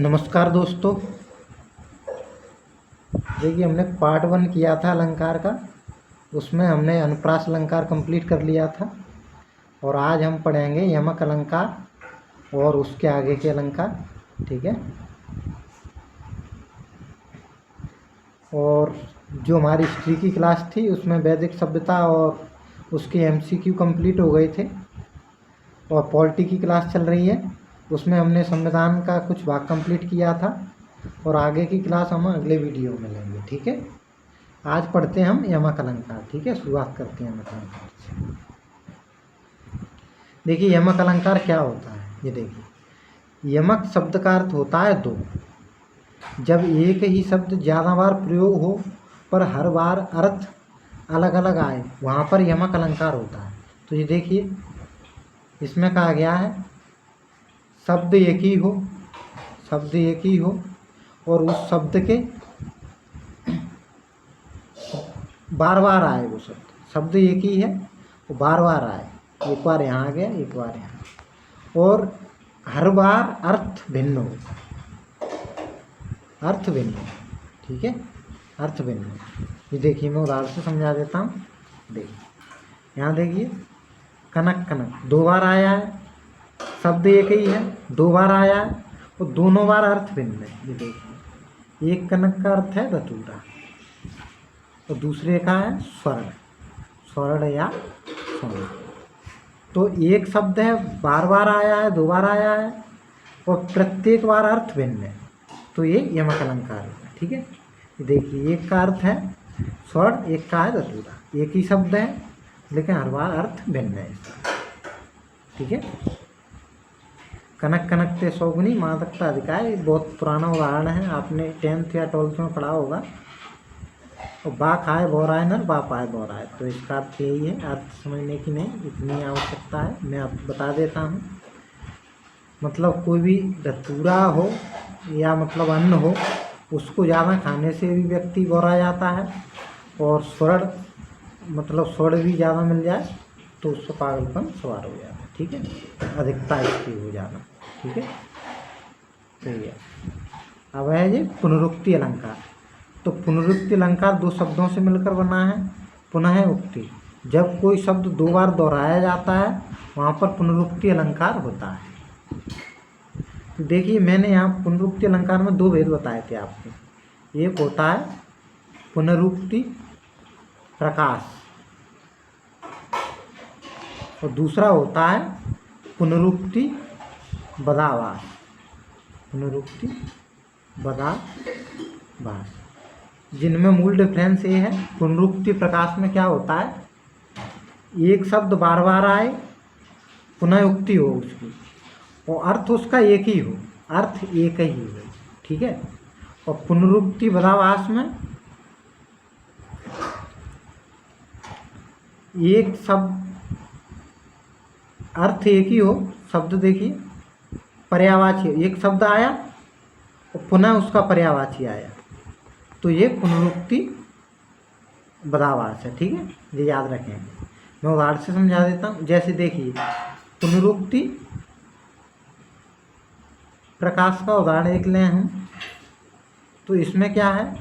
नमस्कार दोस्तों। देखिए, हमने पार्ट 1 किया था अलंकार का। उसमें हमने अनुप्रास अलंकार कंप्लीट कर लिया था और आज हम पढ़ेंगे यमक अलंकार और उसके आगे के अलंकार। ठीक है। और जो हमारी हिस्ट्री की क्लास थी उसमें वैदिक सभ्यता और उसके एमसीक्यू कंप्लीट हो गए थे और पॉलिटी की क्लास चल रही है, उसमें हमने संविधान का कुछ भाग कंप्लीट किया था और आगे की क्लास हम अगले वीडियो में लेंगे। ठीक है। आज पढ़ते हैं हम यमक अलंकार। ठीक है, शुरुआत करते हैं यमक अलंकार से। देखिए, यमक अलंकार क्या होता है। ये देखिए, यमक शब्द का अर्थ होता है दो। जब एक ही शब्द ज़्यादा बार प्रयोग हो पर हर बार अर्थ अलग अलग आए, वहाँ पर यमक अलंकार होता है। तो ये देखिए, इसमें कहा गया है शब्द एक ही हो और उस शब्द के बार बार आए। वो शब्द एक ही है, वो बार बार आए, एक बार यहाँ आ गया, एक बार यहाँ, और हर बार अर्थ भिन्न हो। ठीक है, अर्थ भिन्न। ये देखिए, मैं उदाहरण से समझा देता हूँ। देखिए, यहाँ देखिए, कनक कनक दो बार आया है, शब्द एक ही है, दो बार आया है और दोनों बार अर्थ भिन्न है। ये देखिए, एक कनक का अर्थ है धतूरा और दूसरे का है स्वर्ण या सोना। तो एक शब्द है, बार बार आया है, दो बार आया है और प्रत्येक बार अर्थ भिन्न है, तो ये यमक अलंकार है। ठीक है। देखिए, एक का अर्थ है स्वर्ण, एक का है धतूरा, एक ही शब्द है लेकिन हर बार अर्थ भिन्न है इसका। ठीक है। कनक कनक ते सौगुनी मादकता अधिकार, ये बहुत पुराना उदाहरण है, आपने 10th या 12th में पढ़ा होगा। और बा खाए बोराए नर, बा पाए बोराए, तो इसका अर्थ यही है। अर्थ समझने की नहीं इतनी आवश्यकता है, मैं आपको बता देता हूँ। मतलब कोई भी धतूरा हो या मतलब अन्न हो, उसको ज़्यादा खाने से भी व्यक्ति बोरा जाता है, और स्वर्ण मतलब स्वर्ण भी ज़्यादा मिल जाए तो उससे पागलपन सवार हो जाता है। ठीक है, अधिकता इसकी हो जाना। ठीक है। सही है। अब है ये पुनरुक्ति अलंकार। तो पुनरुक्ति अलंकार दो शब्दों से मिलकर बना है। पुनः उक्ति, जब कोई शब्द दो बार दोहराया जाता है वहाँ पर पुनरुक्ति अलंकार होता है। तो देखिए, मैंने यहाँ पुनरुक्ति अलंकार में दो भेद बताए थे आपको। एक होता है पुनरुक्ति प्रकाश और दूसरा होता है पुनरुक्ति बदावास। पुनरुक्ति बदावास, जिनमें मूल डिफरेंस ये है। पुनरुक्ति प्रकाश में क्या होता है, एक शब्द बार बार आए, पुनः उक्ति हो उसकी और अर्थ उसका एक ही हो, अर्थ एक ही हो। ठीक है। और पुनरुक्ति बदावास में एक शब्द अर्थ एक ही हो, शब्द देखिए पर्यायवाची, एक शब्द आया और पुनः उसका पर्यायवाची आया, तो ये पुनरुक्ति बदावास है। ठीक है, ये याद रखें। मैं उदाहरण से समझा देता हूँ। जैसे देखिए, पुनरुक्ति प्रकाश का उदाहरण एक लें हम, तो इसमें क्या है,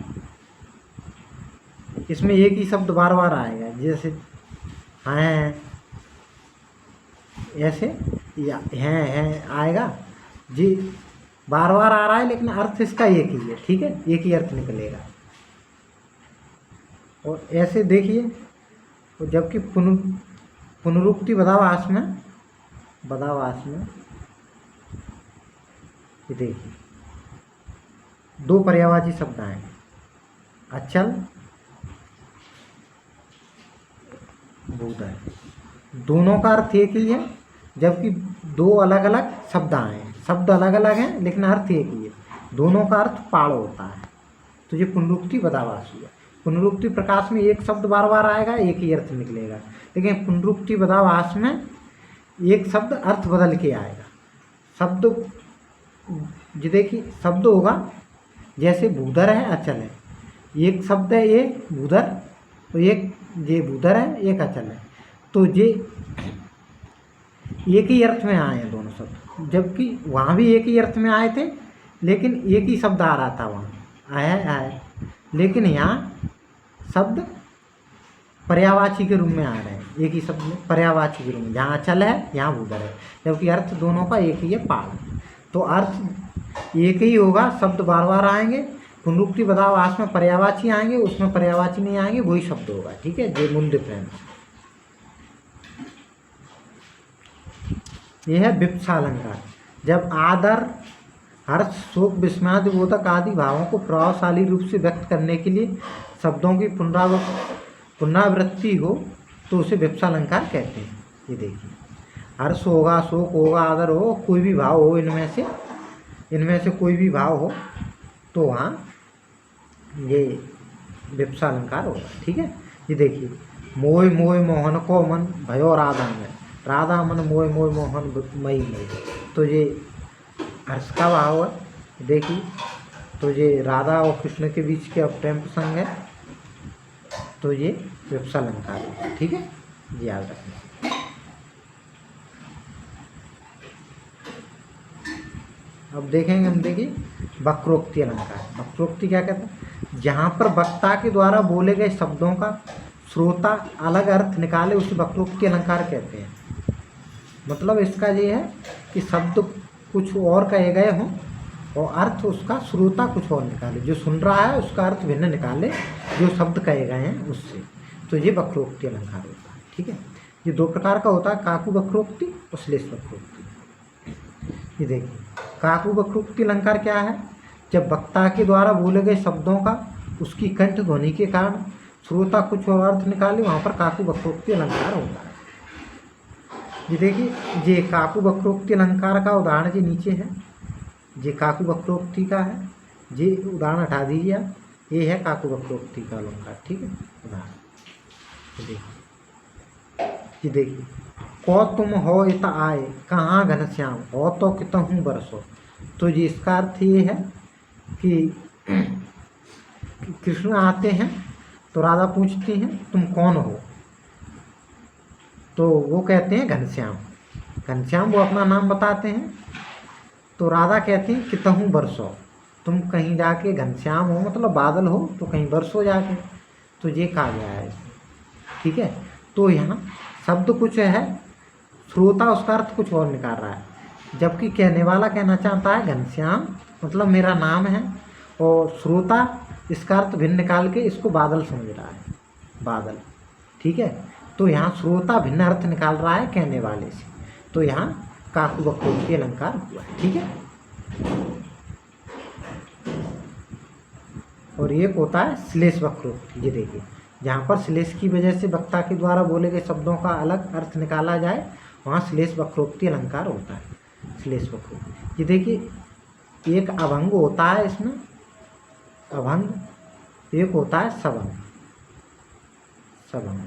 इसमें एक ही शब्द बार बार आएगा। जैसे हैं, ऐसे या हैं आएगा जी, बार बार आ रहा है लेकिन अर्थ इसका एक ही है। ठीक है, एक ही अर्थ निकलेगा। और ऐसे देखिए, तो जबकि पुनरुक्ति बदावास में ये देखिए, दो पर्यायवाची शब्द आए, अचल भूधर, दोनों का अर्थ एक ही है, जबकि दो अलग अलग शब्द आए हैं। शब्द अलग अलग हैं लेकिन अर्थ एक ही है, दोनों का अर्थ पाड़ होता है, तो ये पुनरुक्ति बदावास हुआ। पुनरुक्ति प्रकाश में एक शब्द बार बार आएगा, एक ही अर्थ निकलेगा, लेकिन पुनरुक्ति बदावास में एक शब्द अर्थ बदल के आएगा। शब्द जो देखिए, शब्द होगा जैसे भूधर है, अचल है, एक शब्द है ये भूधर, तो एक ये भूधर है, एक अचल है, तो ये एक ही अर्थ में आए हैं दोनों शब्द, जबकि वहाँ भी एक ही अर्थ में आए थे लेकिन एक ही शब्द आ रहा था वहाँ, आया आया, लेकिन यहाँ शब्द पर्यायवाची के रूप में आ रहे हैं। एक ही शब्द में पर्यायवाची के रूप में, जहाँ अचल है यहाँ भूधर है, जबकि अर्थ दोनों का एक ही है, पाड़। तो अर्थ एक ही होगा, शब्द बार बार आएंगे, पुनरुक्ति बदावास में पर्यायवाची आएंगे, उसमें पर्यायवाची नहीं आएंगे, वही शब्द होगा। ठीक है, ये मूल डिफरेंस। ये है विप्सा अलंकार। जब आदर, हर्ष, शोक, विस्मयादि बोधक आदि भावों को प्रभावशाली रूप से व्यक्त करने के लिए शब्दों की पुनरावृत्ति हो तो उसे विप्सा अलंकार कहते हैं। ये देखिए, हर्ष होगा, शोक होगा, आदर हो, कोई भी भाव हो, इनमें से कोई भी भाव हो तो वहाँ ये विप्सा अलंकार होगा। ठीक है, ये देखिए, मोह मोह मोहन को मन भयो राधा में, राधा मन मोह मोह मोहन मई मई, तो ये हर्ष का भाव है। देखिए, तो ये राधा और कृष्ण के बीच के प्रेम प्रसंग है, तो ये विप्सा अलंकार है। ठीक है, याद रखना। अब देखेंगे हम, देखिए वक्रोक्ति अलंकार। वक्रोक्ति क्या कहते हैं? जहाँ पर वक्ता के द्वारा बोले गए शब्दों का श्रोता अलग अर्थ निकाले उसे वक्रोक्ति अलंकार कहते हैं। मतलब इसका ये है कि शब्द कुछ और कहे गए हों और अर्थ उसका श्रोता कुछ और निकाले, जो सुन रहा है उसका अर्थ भिन्न निकाले जो शब्द कहे गए हैं उससे, तो ये वक्रोक्ति अलंकार होता है। ठीक है, ये दो प्रकार का होता है, काकु वक्रोक्ति और श्लेष वक्रोक्ति। ये देखिए, काकु वक्रोक्ति अलंकार क्या है? जब वक्ता के द्वारा बोले गए शब्दों का उसकी कंठ ध्वनि के कारण श्रोता कुछ और अर्थ निकाले, वहाँ पर काकु वक्रोक्ति अलंकार होता है। ये देखिए, ये काकु वक्रोक्ति अलंकार का उदाहरण जी नीचे है, ये काकु वक्रोक्ति का है, ये उदाहरण हटा दीजिए आप, ये है काकु वक्रोक्ति का अलंकार। ठीक है, उदाहरण ये देखिए, को तुम हो इत आए कहाँ घनश्याम, हो तो कितहूँ बरसो। तो ये इसका अर्थ ये है कि कृष्ण आते हैं तो राधा पूछती हैं तुम कौन हो, तो वो कहते हैं घनश्याम। घनश्याम वो अपना नाम बताते हैं, तो राधा कहती हैं कितहूँ बरसो, तुम कहीं जाके घनश्याम हो, मतलब बादल हो, तो कहीं बरसो जाके, तो ये कहा गया है। ठीक है, तो यहाँ शब्द कुछ है, श्रोता उसका अर्थ कुछ और निकाल रहा है, जबकि कहने वाला कहना चाहता है घनश्याम मतलब मेरा नाम है, और श्रोता इसका अर्थ भिन्न निकाल के इसको बादल समझ रहा है, बादल। ठीक है, तो यहाँ श्रोता भिन्न अर्थ निकाल रहा है कहने वाले से, तो यहाँ काकु वक्रोक्ति अलंकार हुआ है। ठीक है, और एक होता है श्लेष वक्रोक्ति। ये देखिए, जहाँ पर श्लेष की वजह से वक्ता के द्वारा बोले गए शब्दों का अलग अर्थ निकाला जाए, वहाँ श्लेष वक्रोक्ति अलंकार होता है। श्लेष वक्रोक्ति, ये देखिए, एक अभंग होता है इसमें, अभंग, एक होता है सभंग। सभंग,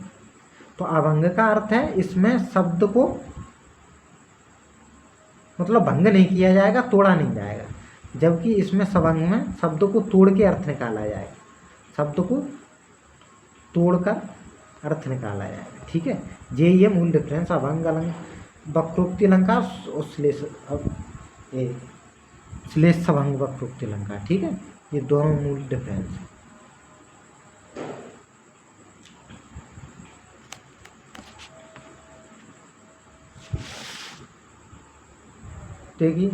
तो अभंग का अर्थ है इसमें शब्द को मतलब भंग नहीं किया जाएगा, तोड़ा नहीं जाएगा, जबकि इसमें सभंग में शब्द को तोड़ के अर्थ निकाला जाएगा, शब्द को तोड़कर अर्थ निकाला जाएगा। ठीक है, ये मूल डिफरेंस अभंग वक्रोक्ति अलंकार और श्लेष सभंग वक्रोक्ति अलंकार। ठीक है, ये दोनों मूल डिफरेंस है। देखिए,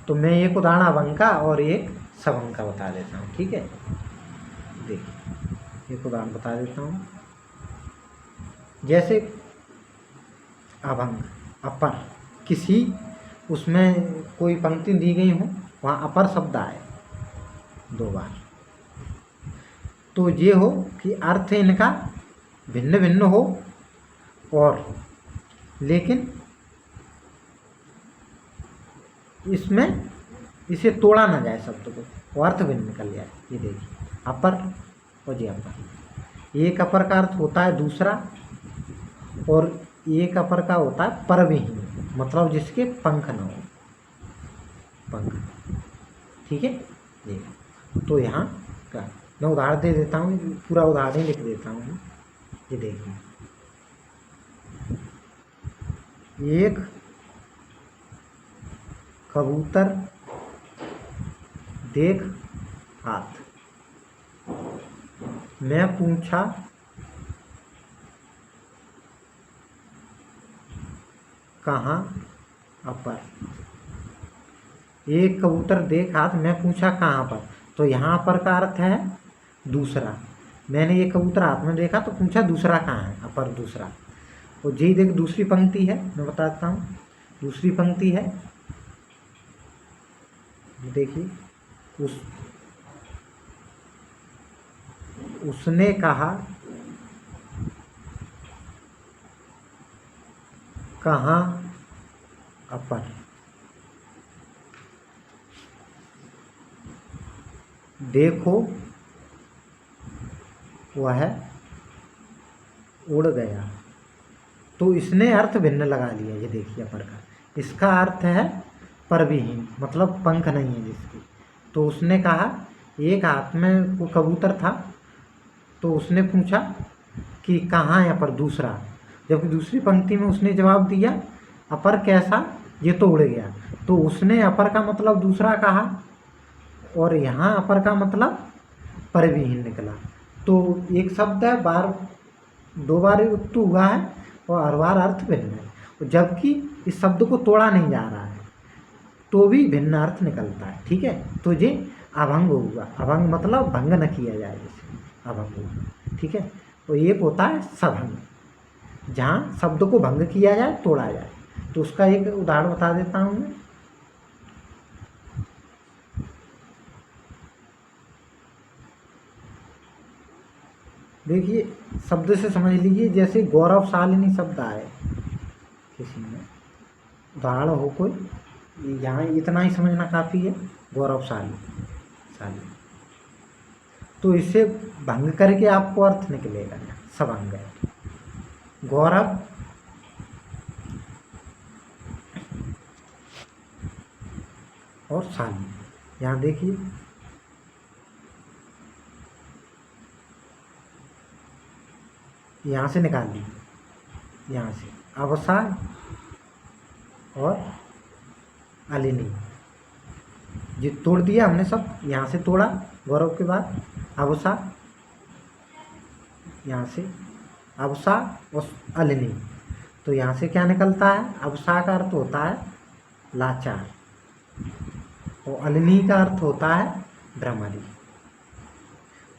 तो मैं एक उदाहरण अभंग का और एक सभंग का बता देता हूँ। ठीक है, देखिए एक उदाहरण बता देता हूँ। जैसे अभंग, अपर, किसी उसमें कोई पंक्ति दी गई हो, वहाँ अपर शब्द आए 2 बार, तो ये हो कि अर्थ इनका भिन्न भिन्न हो, और लेकिन इसमें इसे तोड़ा ना जाए शब्द को, वो अर्थ भिन्न निकल जाए। ये देखिए, अपर और ये अपर, एक अपर का अर्थ होता है दूसरा, और एक अपर का होता है परविहीन, मतलब जिसके पंख न हो, पंख। ठीक है, ये तो यहाँ का मैं उदाहरण दे देता हूँ, पूरा उदाहरण लिख देता हूँ। ये देखिए, एक कबूतर देख हाथ, मैं पूछा कहाँ अपर। एक कबूतर देख हाथ, मैं पूछा कहाँ पर, तो यहाँ पर का अर्थ है दूसरा। मैंने ये कबूतर हाथ में देखा तो पूछा दूसरा कहाँ है, अपर दूसरा। और जी देख दूसरी पंक्ति है, मैं बताता हूँ। दूसरी पंक्ति है, देखिए, उसने कहा कहाँ अपर। देखो वह उड़ गया। तो इसने अर्थ भिन्न लगा लिया, ये देखिए अपर का। इसका अर्थ है परविहीन, मतलब पंख नहीं है जिसकी। तो उसने कहा, एक हाथ में वो कबूतर था, तो उसने पूछा कि कहाँ है अपर दूसरा, जबकि दूसरी पंक्ति में उसने जवाब दिया अपर कैसा, ये तो उड़ गया। तो उसने अपर का मतलब दूसरा कहा, और यहाँ अपर का मतलब परविहीन निकला। तो एक शब्द है, दो बार उत्तु हुआ है और हर बार अर्थ भिन्न है, जबकि इस शब्द को तोड़ा नहीं जा रहा है तो भी भिन्न अर्थ निकलता है। ठीक है, तो ये अभंग होगा। अभंग मतलब भंग न किया जाए, जैसे अभंग होगा। ठीक है, तो एक होता है सभंग, जहाँ शब्द को भंग किया जाए, तोड़ा जाए। तो उसका एक उदाहरण बता देता हूँ मैं। देखिए, शब्द से समझ लीजिए, जैसे गौरवशालिनी शब्द आए किसी में, उदाहरण हो कोई, यहाँ इतना ही समझना काफ़ी है, गौरवशाली शाली। तो इसे भंग करके आपको अर्थ निकलेगा, सभंग है। गौरव और शाली, यहाँ देखिए, यहाँ से निकाल ली, यहाँ से अवसाय और अलिनी, ये तोड़ दिया हमने सब। यहाँ से तोड़ा गौरव के बाद अवसा, यहाँ से अवसा और अलिनी। तो यहाँ से क्या निकलता है, अवसा का अर्थ होता है लाचार और अलिनी का अर्थ होता है भ्रमरी।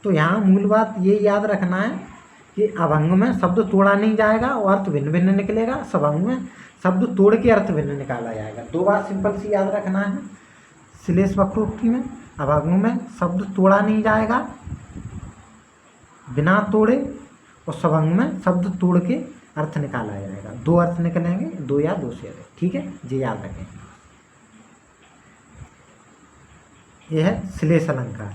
तो यहाँ मूल बात ये याद रखना है कि अभंग में शब्द तोड़ा नहीं जाएगा और अर्थ भिन्न भिन्न निकलेगा। सभंग में शब्द तोड़ के अर्थ भिन्न निकाला जाएगा। दो बात सिंपल सी याद रखना है श्लेष वक्रोक्ति में। अभंग में शब्द तोड़ा नहीं जाएगा बिना तोड़े, और सभंग में शब्द तोड़ के अर्थ निकाला जाएगा। दो अर्थ निकलेंगे, दो या दो से अधिक। ठीक है, ये याद रखें। यह है श्लेष अलंकार,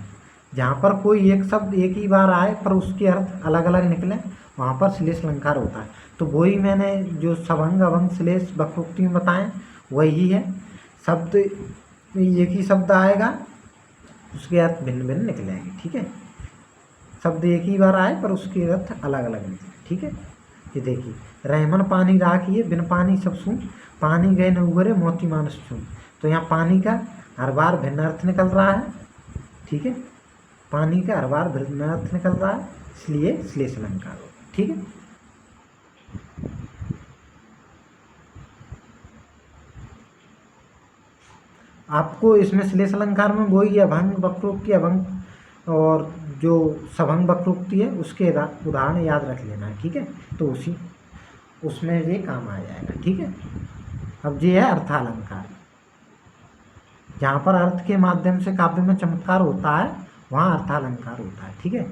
जहाँ पर कोई एक शब्द एक ही बार आए पर उसके अर्थ अलग अलग निकले, वहाँ पर श्लेष अलंकार होता है। तो वही मैंने जो सभंग अभंग श्लेष वक्रोक्ति में बताएं वही है। शब्द एक ही शब्द आएगा, उसके अर्थ भिन्न भिन्न निकलेंगे। ठीक है, शब्द एक ही बार आए पर उसके अर्थ अलग अलग निकले। ठीक है, ये देखिए, रहमन पानी राखिए बिन पानी सब सून, पानी गए न उगरे मोती मानस चून। तो यहाँ पानी का हर बार भिन्न अर्थ निकल रहा है। ठीक है, पानी का हर बार भिन्न अर्थ निकल रहा है, इसलिए श्लेष अलंकार होगा। ठीक है, आपको इसमें श्लेष अलंकार में वही अभंग वक्रोक्ति अभंग और जो सभंग वक्रोक्ति है उसके उदाहरण याद रख लेना है। ठीक है, तो उसमें ये काम आ जाएगा। ठीक है, अब ये है अर्थालंकार, जहाँ पर अर्थ के माध्यम से काव्य में चमत्कार होता है वहाँ अर्थालंकार होता है। ठीक है,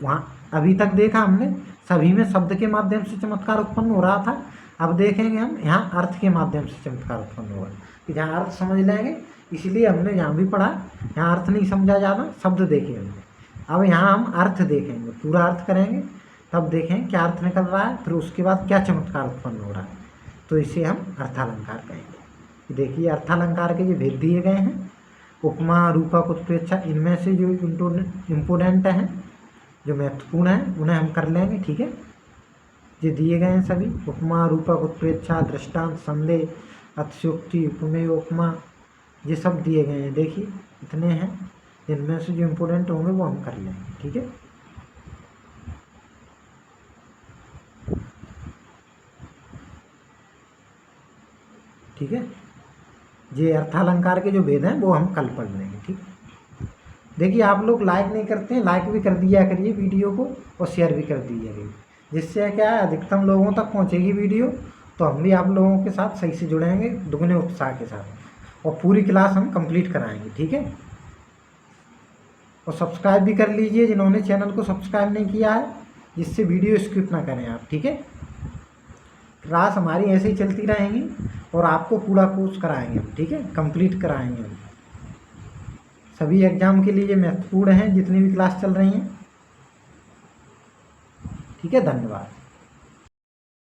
वहाँ अभी तक देखा हमने सभी में शब्द के माध्यम से चमत्कार उत्पन्न हो रहा था। अब देखेंगे हम यहाँ अर्थ के माध्यम से चमत्कार उत्पन्न होगा, कि जहाँ अर्थ समझ लेंगे, इसलिए हमने यहाँ भी पढ़ा। यहाँ अर्थ नहीं समझा जाना, शब्द देखे हमने। अब यहाँ हम अर्थ देखेंगे, पूरा अर्थ करेंगे, तब देखें क्या अर्थ निकल रहा है, फिर उसके बाद क्या चमत्कार उत्पन्न हो रहा है। तो इसे हम अर्थालंकार कहेंगे। देखिए, अर्थालंकार के ये भेद दिए गए हैं, उपमा रूपक उत्प्रेक्षा। इनमें से जो इम्पोर्टेंट हैं, जो महत्वपूर्ण हैं, उन्हें हम कर लेंगे। ठीक है, ये दिए गए हैं सभी, उपमा रूपक उत्प्रेक्षा, दृष्टांत, संदेह, अतिशयोक्ति, उपमेय उपमा, ये सब दिए गए हैं। देखिए, इतने हैं, इनमें से जो इम्पोर्टेंट होंगे वो हम कर लेंगे। ठीक है, ठीक है, ये अर्थालंकार के जो भेद हैं वो हम कल पढ़ लेंगे। ठीक है, देखिए आप लोग लाइक नहीं करते हैं, लाइक भी कर दिया करिए वीडियो को और शेयर भी कर दिया करिए, जिससे क्या है अधिकतम लोगों तक पहुंचेगी वीडियो, तो हम भी आप लोगों के साथ सही से जुड़ेंगे दुगने उत्साह के साथ, और पूरी क्लास हम कंप्लीट कराएंगे। ठीक है, और सब्सक्राइब भी कर लीजिए जिन्होंने चैनल को सब्सक्राइब नहीं किया है, जिससे वीडियो स्किप ना करें आप। ठीक है, क्लास हमारी ऐसे ही चलती रहेंगी और आपको पूरा कोर्स कराएंगे हम। ठीक है, कंप्लीट कराएंगे हम। सभी एग्जाम के लिए ये महत्वपूर्ण हैं जितनी भी क्लास चल रही हैं। ठीक है, धन्यवाद।